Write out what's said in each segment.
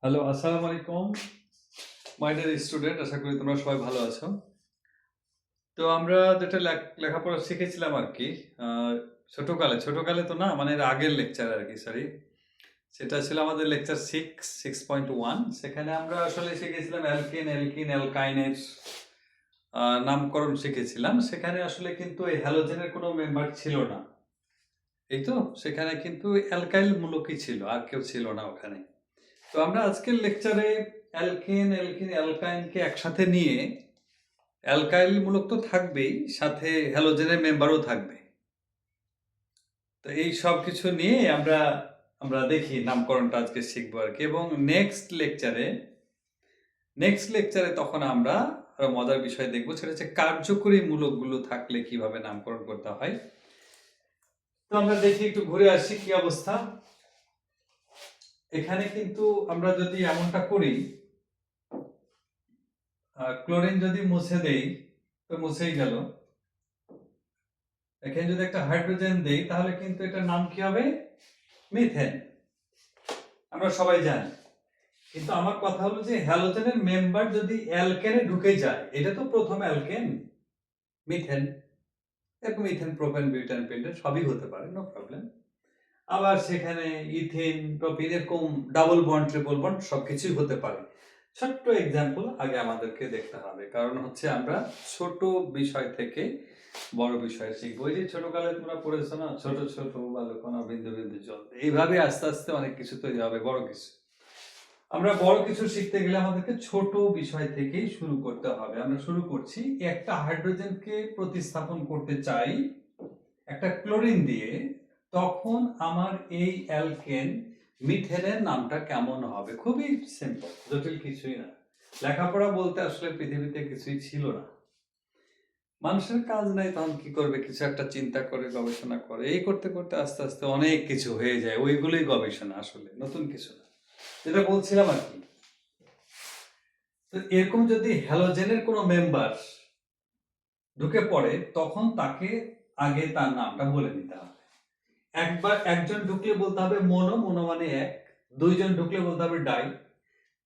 Hello, আসসালামু আলাইকুম। My dear student, আশা করি তোমরা সবাই ভালো আছো। তো আমরা যেটা লেখাপড়া শিখেছিলাম আরকি, আ ছোটকালে তো না, মানে এর আগের লেকচারে আরকি, সরি। সেটা ছিল আমাদের লেকচার 6.1। সেখানে আমরা আসলে শিখেছিলাম অ্যালকিন, অ্যালকাইনের নামকরণ শিখেছিলাম। সেখানে আসলে কিন্তু এই হ্যালোজেনের কোনো মেম্বার ছিল না। এই তো? সেখানে কিন্তু অ্যালকাইল মূলকই ছিল, আর কেউ ছিল না ওখানে। তো আমরা আজকের লেকচারে অ্যালকেন, অ্যালকাইনকে একসাথে নিয়ে অ্যালকাইল মূলক তো থাকবেই, সাথে হ্যালোজেনের মেম্বারও থাকবে। তো এই সব কিছু নিয়ে আমরা আমরা দেখি নামকরণটা আজকে শিখবো আর কি। এবং নেক্সট লেকচারে তখন আমরা আরো মজার বিষয় দেখবো, সেটা হচ্ছে কার্যকরী মূলকগুলো থাকলে কিভাবে নামকরণ করতে হয়। তো আমরা দেখি, একটু ঘুরে আসি কি অবস্থা। এখানে কিন্তু আমরা যদি এমনটা করি, ক্লোরিন যদি মুছে দেই তো মুছেই গেল। এখানে যদি একটা হাইড্রোজেন দেই তাহলে কিন্তু এটার নাম কি হবে? মিথেন। আমরা সবাই জানি। কিন্তু আমার কথা হলো যে হ্যালোজেনের মেম্বার যদি অ্যালকেনে ঢুকে যায়, এটা তো প্রথম অ্যালকেন, মিথেন। এরকম ইথেন, প্রোপেন, বিউটেন, পেন্টেন সবই হতে পারে, নো প্রবলেম। আবার সেখানে ইথিন, প্রোপিন, এরকম ডাবল বন্ড, ট্রিপল বন্ড সবকিছুই হতে পারে। ছোট্ট এক্সাম্পল আগে আমাদেরকে দেখতে হবে, কারণ হচ্ছে আমরা ছোট বিষয় থেকে বড় বিষয় শিখবো। এই যে ছোটকালে তোমরা পড়েছো না, ছোট ছোট বালকণা বিন্দু বিন্দু জল, এইভাবে আস্তে আস্তে অনেক কিছু তৈরি হবে, বড় কিছু। আমরা বড় কিছু শিখতে গেলে আমাদেরকে ছোট বিষয় থেকেই শুরু করতে হবে। আমরা শুরু করছি, একটা হাইড্রোজেনকে প্রতিস্থাপন করতে চাই একটা ক্লোরিন দিয়ে, তখন আমার এই অ্যালকেন মিথেনের নামটা কেমন হবে? খুবই সিম্পল, জটিল কিছুই না। লেখাপড়া বলতে আসলে পৃথিবীতে কিছুই ছিল না, মানুষের কাজ নাই, তখন কি করবে? কিছু একটা চিন্তা করে, গবেষণা করে, এই করতে করতে আস্তে আস্তে অনেক কিছু হয়ে যায়। ওইগুলোই গবেষণা, আসলে নতুন কিছু না, যেটা বলছিলাম আর কি। তো এরকম যদি হ্যালোজেনের কোনো মেম্বার ঢুকে পড়ে, তখন তাকে আগে তার নামটা বলে নিতে হবে। একজন ঢুকলে বলতে হবে মোনো, মানে এক। দুইজন ঢুকলে বলতে হবে ডাই।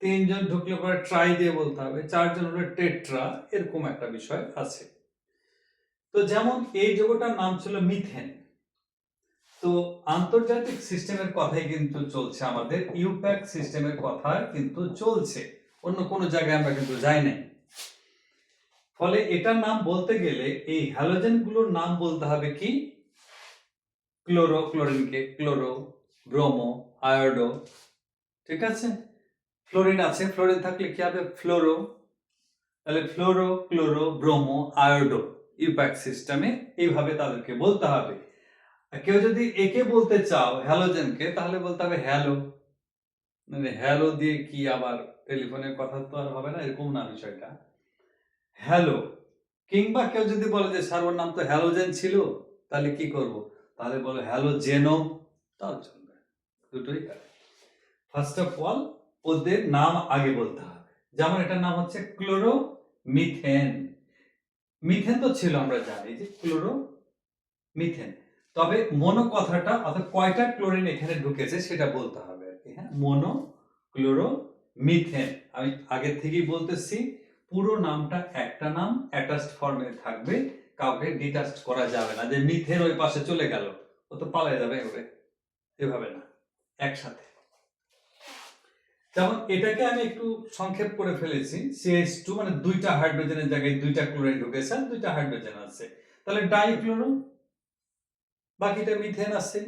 তিনজন ঢুকলে পরে ট্রাই দিয়ে বলতে হবে। চারজন হলে টেট্রা। এরকম একটা বিষয় আছে। তো যেমন এই যৌগটার নাম ছিল মিথেন। তো আন্তর্জাতিক সিস্টেমের কথাই কিন্তু চলছে, আমাদের ইউপ্যাক সিস্টেমের কথা কিন্তু চলছে, অন্য কোনো জায়গায় আমরা কিন্তু যাই নাই। ফলে এটার নাম বলতে গেলে এই হ্যালোজেন গুলোর নাম বলতে হবে কি? ক্লোরিনকে ক্লোরো, ব্রোমো, আয়োডো। ঠিক আছে? ফ্লোরিন আছে, ফ্লোরিন থাকলে কি হবে? ফ্লোরো। তাহলে fluoro, chloro, bromo, iodo, IUPAC সিস্টেমে এইভাবে তাদেরকে বলতে হবে। কেউ যদি একে বলতে চাও হ্যালোজেনকে, তাহলে বলতে হবে হ্যালো। মানে হ্যালো দিয়ে কি আবার টেলিফোনের কথা তো আর হবে না, এরকম না বিষয়টা। হ্যালো। কিংবা কেউ যদি বলে যে স্যার ওর নাম তো হ্যালোজেন ছিল, তাহলে কি করব? তাহলে বলো হ্যালোজেনো, তাও চলবে, দুটোই কারেক্ট। ফার্স্ট অফ অল ওদের নাম আগে বলতে হবে। যেমন এটার নাম হচ্ছে ক্লোরো মিথেন। মিথেন তো ছিল, আমরা জানি যে ক্লোরো মিথেন। তবে মনো কথাটা, অর্থাৎ কয়টা ক্লোরিন এখানে ঢুকেছে সেটা বলতে হবে আর কি। হ্যাঁ, মনো, ক্লোরো, মিথেন। আমি আগে থেকেই বলতেছি, পুরো নামটা একটা নাম, অ্যাটাচড ফর্মে থাকবে, কাউকে ডিটাচড করা যাবে না, যে মিথেন ওই পাশে চলে গেল, ও তো পালায় যাবে এভাবে না, একসাথে। যেমন এটাকে আমি একটু সংক্ষেপ করে ফেলেছি, CH2, মানে দুইটা হাইড্রোজেনের জায়গায় দুইটা ক্লোরিন ঢুকেছে, দুইটা হাইড্রোজেন আছে, তাহলে ডাইক্লোরো, বাকিটা মিথেন আছে।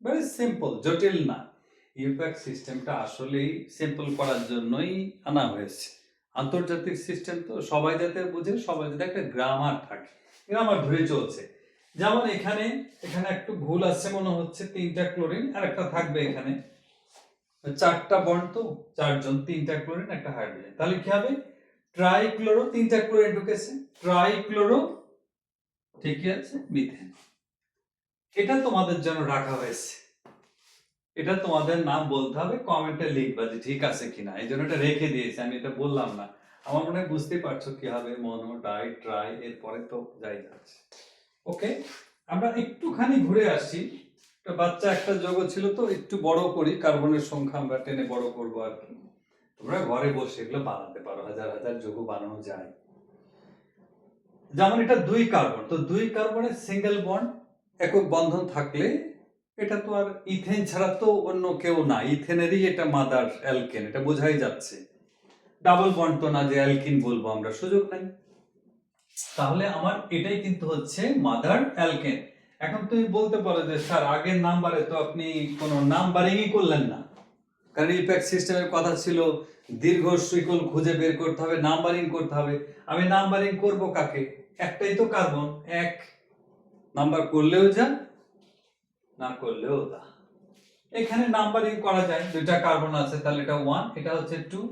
ভেরি সিম্পল, জটিল না। ইউপ্যাক সিস্টেমটা আসলেই সিম্পল করার জন্যই আনা হয়েছে। আন্তর্জাতিক সিস্টেম তো সবাই যাতে বুঝে, সবাই যাতে একটা গ্রামার থাকে, গ্রামার ধরে চলছে। যেমন এখানে একটু ভুল আছে মনে হচ্ছে, তিনটা ক্লোরিন আর একটা থাকবে এখানে, চারটা বন্ড তো, চারজন, তিনটা ক্লোরিন একটা হাইড্রোজেন, তাহলে কি হবে? ট্রাইক্লোরো, তিনটা ক্লোরিন ঢুকেছে, ট্রাইক্লোরো, ঠিকই আছে, মিথেন। এটা তোমাদের জন্য রাখা হয়েছে, এটা তোমাদের নাম বলতে হবে, কমেন্টে লিখবা যে ঠিক আছে কিনা, এই জন্য এটা রেখে দিয়েছি, আমি এটা বললাম না। আমার মনে হয় বুঝতেই পারছো কি হবে, মনো, ডাই, ট্রাই, এরপরে তো যাই যাচ্ছে। ওকে, আমরা একটুখানি ঘুরে আসি। বাচ্চা একটা যৌগ ছিল তো, একটু বড় করি, কার্বনের সংখ্যা আমরা টেনে বড় করবো আর কি। তোমরা ঘরে বসে এগুলো বানাতে পারো, হাজার হাজার যৌগ বানানো যায়। যেমন এটা 2 কার্বন, তো 2 কার্বনের সিঙ্গেল বন্ড একক বন্ধন থাকলে এটা তো আর ইথেন ছাড়া তো অন্য কেউ না, ইথেনেরই এটা মাদার অ্যালকেন, এটা বোঝাই যাচ্ছে। ডাবল বন্ড তো না যে অ্যালকিন বলবো আমরা, সুযোগ নাই। তাহলে আমার এটাই কিন্তু হচ্ছে মাদার অ্যালকেন। এখন তুমি বলতে পারো যে স্যার আগের নাম্বারে তো আপনি কোনো নাম্বারিংই করলেন না, কারণ ইফেক্ট সিস্টেমের কথা ছিল দীর্ঘ সুইকল খুঁজে বের করতে হবে, নাম্বারিং করতে হবে। আমি নাম্বারিং করব কাকে? একটাই তো কার্বন, এক নাম্বার করলেও যা, না করলেও তা। এখানে নাম্বারিং করা যায়, 2টা কার্বন আছে তাহলে এটা 1, এটা হচ্ছে 2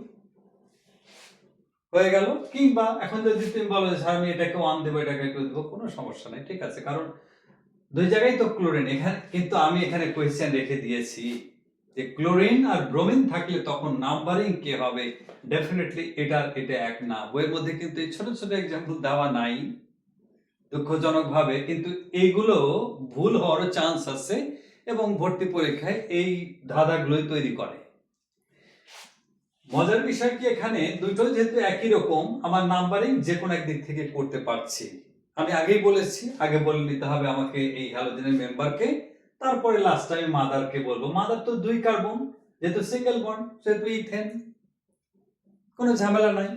হয়ে গেল। কিংবা এখন যদি তুমি বলো যে স্যার আমি এটাকে 1 দেবো, এটাকে 2 দেবো, কোনো সমস্যা নাই, ঠিক আছে, কারণ 2 জায়গায় তো ক্লোরিন। এখানে কিন্তু আমি এখানে কোয়েশ্চেন রেখে দিয়েছি যে ক্লোরিন আর ব্রোমিন থাকলে তখন নাম্বারিং কে হবে? ডেফিনেটলি এটা এক না। বইয়ের মধ্যে কিন্তু এই ছোট ছোট এক্সাম্পল দেওয়া নাই দুঃখজনকভাবে, কিন্তু এইগুলো ভুল হওয়ার চান্স আছে এবং ভর্তি পরীক্ষায় এই ধাঁধাগুলোই তৈরি করে। মজার বিষয় কি, এখানে দুটো যেহেতু একই রকম, আমার নাম্বারিং যে কোনো একদিক থেকে করতে পারছি। আমি আগেই বলেছি, আগে বলে নিতে হবে আমাকে এই হ্যালোজেনের মেম্বারকে, তারপরে লাস্ট আমি মাদারকে বলবো। মাদার তো 2 কার্বন, যেহেতু সিঙ্গেল বন্ড সেহেতু ইথেন, কোনো ঝামেলা নাই।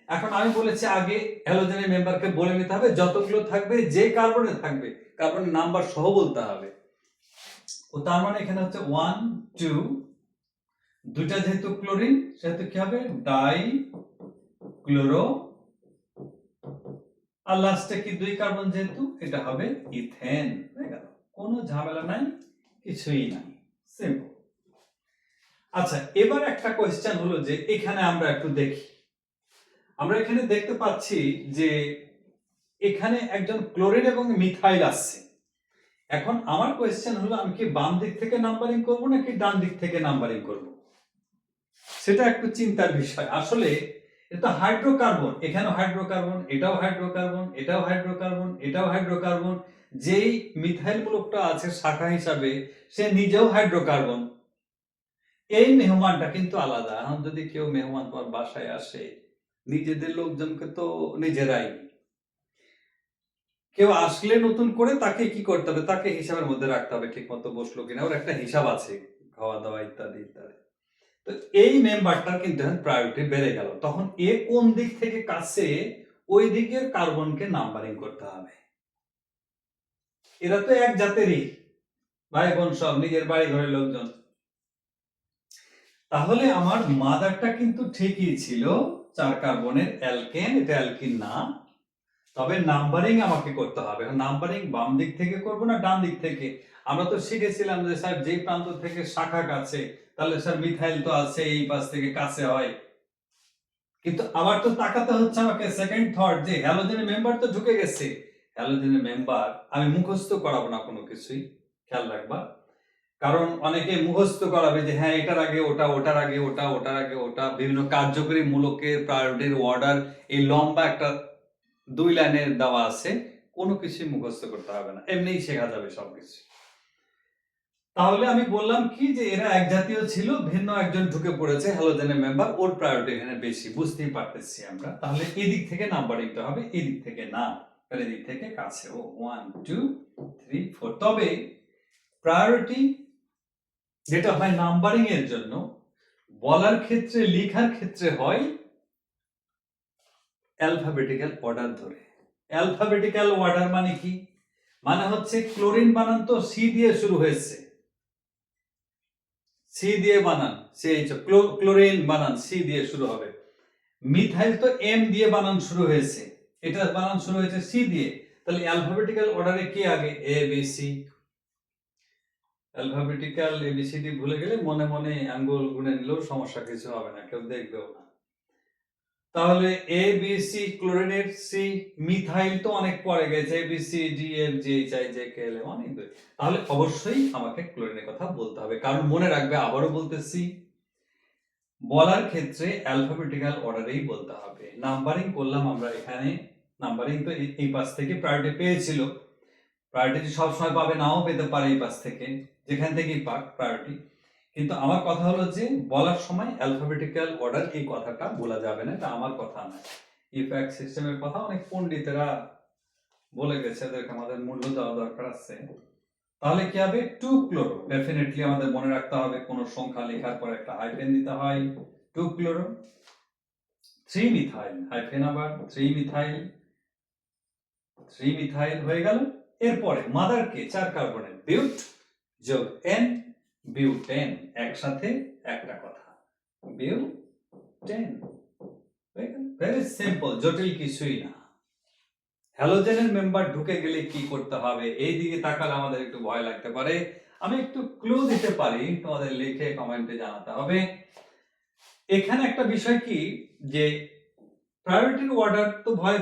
এখন আমি বলেছি আগে হ্যালোজেনের মেম্বারকে বলে নিতে হবে, যতগুলো থাকবে যে কার্বনে থাকবে কার্বনের নাম্বার সহ বলতে হবে। ও তার মানে এখানে হচ্ছে 1 2, দুইটা যেহেতু ক্লোরিন সেহেতু কি হবে? ডাই ক্লোরো, আর লাস্টে কি 2 কার্বন যেহেতু এটা হবে ইথেন, হয়ে গেল। কোনো ঝামেলা নাই, কিছুই নাই, সিম্পল। আচ্ছা, এবার একটা কোয়েশ্চেন হলো যে এখানে আমরা একটু দেখি, আমরা এখানে দেখতে পাচ্ছি যে এখানে একজন ক্লোরিন এবং মিথাইল আসছে। এখন আমার কোয়েশ্চেন হলো আমি কি বাম দিক থেকে নাম্বারিং করব নাকি ডান দিক থেকে নাম্বারিং করব? সেটা একটু চিন্তার বিষয়। আসলে এটা হাইড্রোকার্বন, এখানেও হাইড্রোকার্বন, এটাও হাইড্রোকার্বন, এটাও হাইড্রোকার্বন, এটাও হাইড্রোকার্বন। যেই মিথাইল গ্রুপটা আছে শাখা হিসাবে সে নিজেও হাইড্রোকার্বন। এই মেহমানটা কিন্তু আলাদা। এখন যদি কেউ মেহমান তোমার বাসায় আসে, নিজেদের লোকজনকে তো নিজেরাই, কেউ আসলে নতুন করে তাকে কি করতে হবে? তাকে হিসাবের মধ্যে রাখতে হবে, ঠিক মতো বসলো কিনা, ওর একটা হিসাব আছে, খাওয়া দাওয়া ইত্যাদি ইত্যাদি। তো এই মেম্বারটার কিন্তু এখন প্রায়োরিটি বেড়ে গেল, তখন এ কোন দিক থেকে কাছে ওই দিকের কার্বনকে নাম্বারিং করতে হবে। এরা তো এক জাতেরই ভাই বোন, সব নিজের বাড়ি ঘরের লোকজন। তাহলে আমার মাদারটা কিন্তু ঠিকই ছিল 4 কার্বনের অ্যালকেন, এটা অ্যালকিন না। তবে নাম্বারিং আমাকে করতে হবে। নাম্বারিং বাম দিক থেকে করব না ডান দিক থেকে? আমরা তো শিখেছিলাম যে স্যার যেই প্রান্ত থেকে শাখা কাছে, তাহলে স্যার মিথাইল তো আছে এই পাশ থেকে কাছে হয়, কিন্তু আবার তো তাকাতে হচ্ছে আমাকে সেকেন্ড থট যে হ্যালোজেনের মেম্বার তো ঢুকে গেছে। হ্যালোজেনের মেম্বার আমি মুখস্থ করাবো না কোনো কিছুই, খেয়াল রাখবা। কারণ অনেকে মুখস্থ করাবে যে হ্যাঁ এটার আগে ওটা, ওটার আগে ওটা, ওটার আগে ওটা, বিভিন্ন কার্যকরী মূলকের প্রায়োরিটির অর্ডার, এই লম্বা একটা 2 লাইনের দেওয়া আছে, কোনো কিছুই মুখস্থ করতে হবে না, এমনিই শেখা যাবে সবকিছু। তাহলে আমি বললাম কি যে এরা এক জাতীয় ছিল, ভিন্ন একজন ঢুকে পড়েছে হ্যালোজেনের মেম্বার, ওর প্রায়োরিটি এখানে বেশি, বুঝতেই পারতেছি আমরা। তাহলে এদিক থেকে নাম্বারিংটা হবে, এদিক থেকে না, এদিক থেকে কাছে। ও 1 2 3 4। তবে প্রায়োরিটি যেটা হয় নাম্বারিং এর জন্য, বলার ক্ষেত্রে লেখার ক্ষেত্রে হয় অ্যালফাবেটিক্যাল অর্ডার ধরে। অ্যালফাবেটিক্যাল অর্ডার মানে কি? মানে হচ্ছে ক্লোরিন বানান তো সি দিয়ে শুরু হয়েছে, সি দিয়ে বানান, ক্লোরিন বানান সি দিয়ে শুরু হবে। মিথাইল তো এম দিয়ে বানান শুরু হয়েছে, এটা বানান শুরু হয়েছে সি দিয়ে। তাহলে অ্যালফাবেটিক্যাল অর্ডারে কি আগে? এ বি সি। অ্যালফাবেটিক্যাল এবিসিডি ভুলে গেলে মনে মনে আঙ্গুল গুনে নিলেও সমস্যা কিছু হবে না, কেউ দেখবেও না। তাহলে এ বি সি, ক্লোরিনের সি, মিথাইল তো অনেক পরে গেছে, A B C D F G H I J K L M, অনেক দূর। তাহলে অবশ্যই আমাকে ক্লোরিনের কথা বলতে হবে, কারণ মনে রাখবে আবারও বলতেছি, বলার ক্ষেত্রে অ্যালফাবেটিক্যাল অর্ডারেই বলতে হবে। নাম্বারিং করলাম আমরা এখানে, নাম্বারিং তো এই পাশ থেকে প্রায়োরিটি পেয়েছিল, প্রায়োরিটি সবসময় পাবে, নাও পেতে পারে এই পাশ থেকে, যেখান থেকেই পাক প্রায়োরিটি। কিন্তু আমার কথা হলো যে বলার সময় অ্যালফাবেটিক্যাল অর্ডার এই কথাটা বলা যাবে না, এটা আমার কথা নয়, ইফেক্ট সিস্টেমের কথা অনেক পণ্ডিতেরা বলে গেছে, এদেরকে আমাদের মূল্য দেওয়া দরকার আছে। তাহলে কি হবে, 2 ক্লোরো, ডেফিনেটলি আমাদের মনে রাখতে হবে কোন সংখ্যা লেখার পর একটা হাইফেন দিতে হয়, 2 ক্লোরো। 3 মিথাইল, হাইফেন আবার 3 মিথাইল, 3 মিথাইল হয়ে গেল। এরপরে মাদারকে 4 কার্বনের বিউট যোগ এন, বিউটেন, একসাথে একটা কথা, বিউটেন। ভেরি সিম্পল, জটিল কিছুই না। হ্যালোজেনের মেম্বার ঢুকে গেলে কি করতে হবে, এই দিকে তাকালে আমাদের একটু ভয় লাগতে পারে। আমি একটু ক্লু দিতে পারি, তোমাদের লিখে কমেন্টে জানাতে হবে। এখানে একটা বিষয় কি, যে প্রায়োরিটি অর্ডার তো ভয়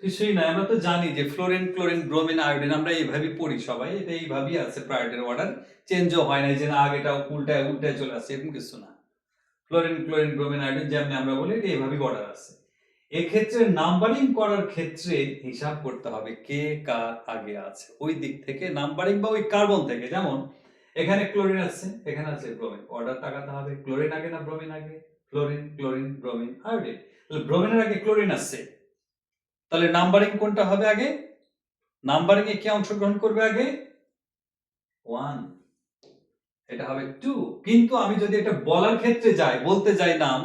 কিছুই নাই, আমরা তো জানি যে ফ্লোরিন, ক্লোরিন, ব্রোমিন, আয়োডিন আমরা এইভাবে পড়ি সবাই, এটা এইভাবেই আছে, প্রায়োরিটি অর্ডার চেঞ্জও হয় না, যে না আগেটা উল্টায় উল্টায় চলে আসছে এরকম কিছু না। ফ্লোরিন, ক্লোরিন, ব্রোমিন, আয়োডিন যেমন আমরা বলি এটা এইভাবেই অর্ডার আছে। এক্ষেত্রে নাম্বারিং করার ক্ষেত্রে হিসাব করতে হবে কে কার আগে আছে, ওই দিক থেকে নাম্বারিং বা ওই কার্বন থেকে। যেমন এখানে ক্লোরিন আছে, এখানে আছে ব্রোমিন, অর্ডার তাকাতে হবে ক্লোরিন আগে না ব্রোমিন আগে, ফ্লোরিন, ক্লোরিন, ব্রোমিন, আয়োডিন। তাহলে ব্রোমিনের আগে ক্লোরিন আছে, তাহলে নাম্বারিং কোনটা হবে আগে, নাম্বারিং এ কে অংশগ্রহণ করবে আগে, 1, এটা হবে 2। কিন্তু আমি যদি এটা বলার ক্ষেত্রে যাই, বলতে যাই নাম,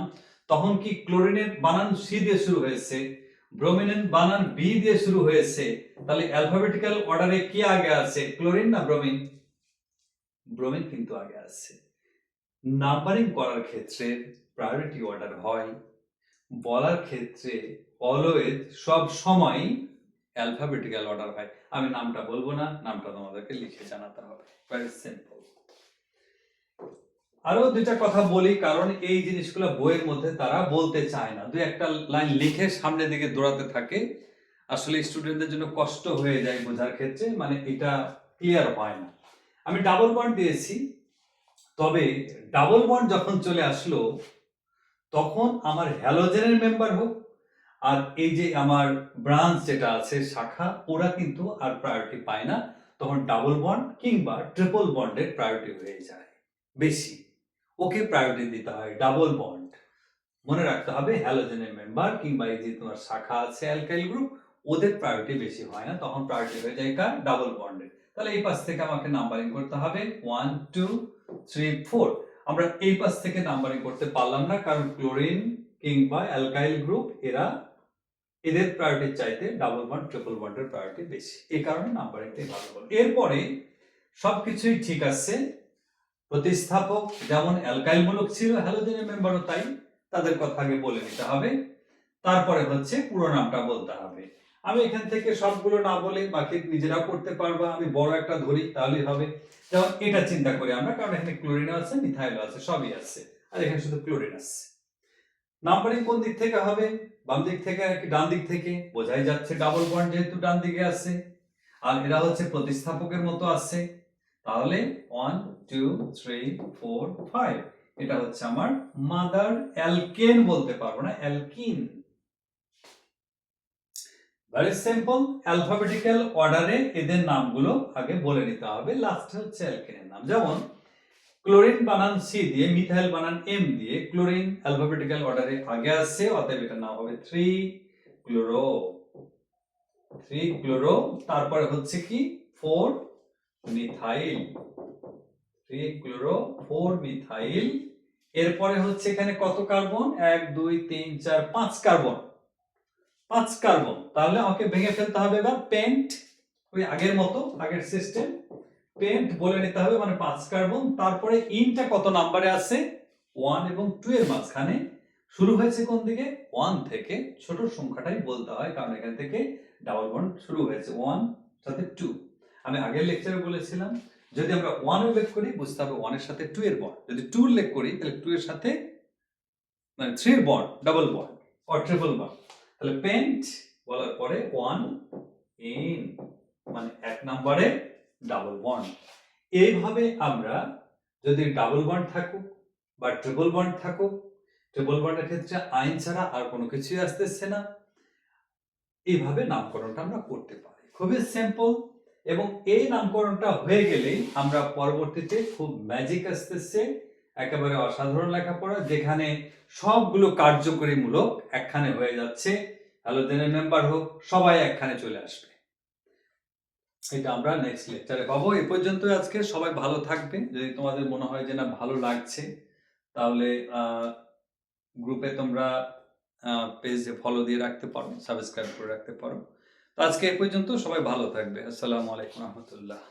তখন কি ক্লোরিনের বানান সি দিয়ে শুরু হয়েছে, ব্রোমিনের বানান বি দিয়ে শুরু হয়েছে, তাহলে অ্যালফাবেটিক্যাল অর্ডারে কি আগে আছে, ক্লোরিন না ব্রোমিন, ব্রোমিন কিন্তু আগে আছে। নাম্বারিং করার ক্ষেত্রে প্রায়োরিটি অর্ডার হয়, বলার ক্ষেত্রে অলওয়েজ সব সময় অ্যালফাবেটিক্যাল অর্ডার হয়। আমি নামটা বলবো না, নামটা তোমাদেরকে লিখে জানাতে হবে, ভেরি সিম্পল। আরো দুইটা কথা বলি, কারণ এই জিনিসগুলো বইয়ের মধ্যে তারা বলতে চায় না, দুই একটা লাইন লিখে সামনের দিকে দৌড়াতে থাকে, আসলে স্টুডেন্টদের জন্য কষ্ট হয়ে যায় বোঝার ক্ষেত্রে, মানে এটা ক্লিয়ার হয় না। আমি ডাবল বন্ড দিয়েছি, তবে ডাবল বন্ড যখন চলে আসলো তখন আমার হ্যালোজেনের মেম্বার হোক আর এই যে আমার ব্রাঞ্চ যেটা আছে শাখা, ওরা কিন্তু আর প্রায়োরিটি পায় না, তখন ডাবল বন্ড কিংবা ট্রিপল বন্ডের প্রায়োরিটি হয়ে যায় বেশি, ওকে প্রায়োরিটি দিতে হয় ডাবল বন্ড। মনে রাখতে হবে হ্যালোজেনের মেম্বার কিংবা এই যে তোমার শাখা আছে অ্যালকাইল গ্রুপ, ওদের প্রায়োরিটি বেশি হয় না, তখন প্রায়োরিটি হয়ে যায় কার, ডাবল বন্ডের। তাহলে এই পাশ থেকে আমাকে নাম্বারিং করতে হবে 1 2 3 4। আমরা এই পাশ থেকে নাম্বারিং করতে পারলাম না, কারণ ক্লোরিন কিংবা অ্যালকাইল গ্রুপ এদের প্রায়োরিটির চাইতে ডাবল বন্ড ট্রিপল বন্ডের প্রায়োরিটি বেশি, এই কারণে নাম্বারিংটা ভালো বল। এরপরে সবকিছুই ঠিক আছে, প্রতিস্থাপক যেমন অ্যালকাইল মূলক ছিল, হ্যালোজেনের মেম্বারও তাই, তাদের কথা আগে বলে নিতে হবে, তারপরে হচ্ছে পুরো নামটা বলতে হবে। আমি এখান থেকে সবগুলো না বলে বাকি নিজেরাও করতে পারবা, আমি বড় একটা ধরি তাহলেই হবে। যেমন এটা চিন্তা করি আমরা, কারণ এখানে ক্লোরিন আছে, মিথাইল আছে, সবই আছে, আর এখানে শুধু ক্লোরিন আছে। নাম্বারিং কোন দিক থেকে হবে, বাম দিক থেকে নাকি ডান দিক থেকে, বোঝাই যাচ্ছে ডাবল বন্ড যেহেতু ডান দিকে আছে, আর এরা হচ্ছে প্রতিস্থাপকের মতো আছে, তাহলে 1 2 3 4 5, এটা হচ্ছে আমার মাদার অ্যালকেন, বলতে পারবো না অ্যালকিন। ভেরি সিম্পল, অ্যালফাবেটিক্যাল অর্ডারে এদের নামগুলো আগে বলে নিতে হবে, লাস্টে হচ্ছে অ্যালকেনের নাম। যেমন ক্লোরিন বানান সি দিয়ে, মিথাইল বানান এম দিয়ে, ক্লোরিন অ্যালফাবেটিক্যাল অর্ডারে আগে আসছে, অতএব এটার নাম হবে 3 ক্লোরো, 3 ক্লোরো। তারপরে হচ্ছে কি 4 মিথাইল, 3 ক্লোরো 4 মিথাইল। এরপরে হচ্ছে এখানে কত কার্বন, 1 2 3 4 5 কার্বন, 5 কার্বন। তাহলে আমাকে ভেঙে ফেলতে হবে এবার পেন্ট, ওই আগের মতো, আগের সিস্টেম, পেন্ট বলে নিতে হবে, মানে 5 কার্বন। তারপরে ইনটা কত নাম্বারে আছে, 1 এবং 2 এর মাঝখানে, শুরু হয়েছে কোন দিকে, 1 থেকে, ছোট সংখ্যাটাই বলতে হয় কারণ এখান থেকে ডাবল বন্ড শুরু হয়েছে, 1 সাথে 2। আমি আগের লেকচারে বলেছিলাম যদি আমরা 1 উল্লেখ করি বুঝতে হবে 1 এর সাথে 2 এর বন্ড, যদি 2 উল্লেখ করি তাহলে 2 এর সাথে মানে 3 এর bond, double bond or triple bond. তাহলে পেন্ট বলার পরে 1 ইন, মানে 1 নম্বরে ডাবল বন্ড। এইভাবে আমরা যদি ডাবল বন্ড থাকুক বা ট্রিপল বন্ড থাকুক, ট্রিপল বন্ডের ক্ষেত্রে আইন ছাড়া আর কোনো কিছুই আসতেছে না, এইভাবে নামকরণটা আমরা করতে পারি, খুবই সিম্পল। এবং এই নামকরণটা হয়ে গেলেই আমরা পরবর্তীতে খুব ম্যাজিক আসতেছে, একেবারে অসাধারণ লেখাপড়া, যেখানে সবগুলো কার্যকরীমূলক একখানে হয়ে যাচ্ছে। হ্যালোজেনের মেম্বার হোক, সবাই একখানে চলে আসবে। এটা আমরা নেক্সট লেকচারে পাবো। এই পর্যন্ত আজকে সবাই ভালো থাকবে। যদি তোমাদের মনে হয় যে না ভালো লাগছে, তাহলে গ্রুপে তোমরা পেজে ফলো দিয়ে রাখতে পারো, সাবস্ক্রাইব করে রাখতে পারো। তো আজকে এই পর্যন্ত, সবাই ভালো থাকবে। আসসালামু আলাইকুম রহমতুল্লাহ।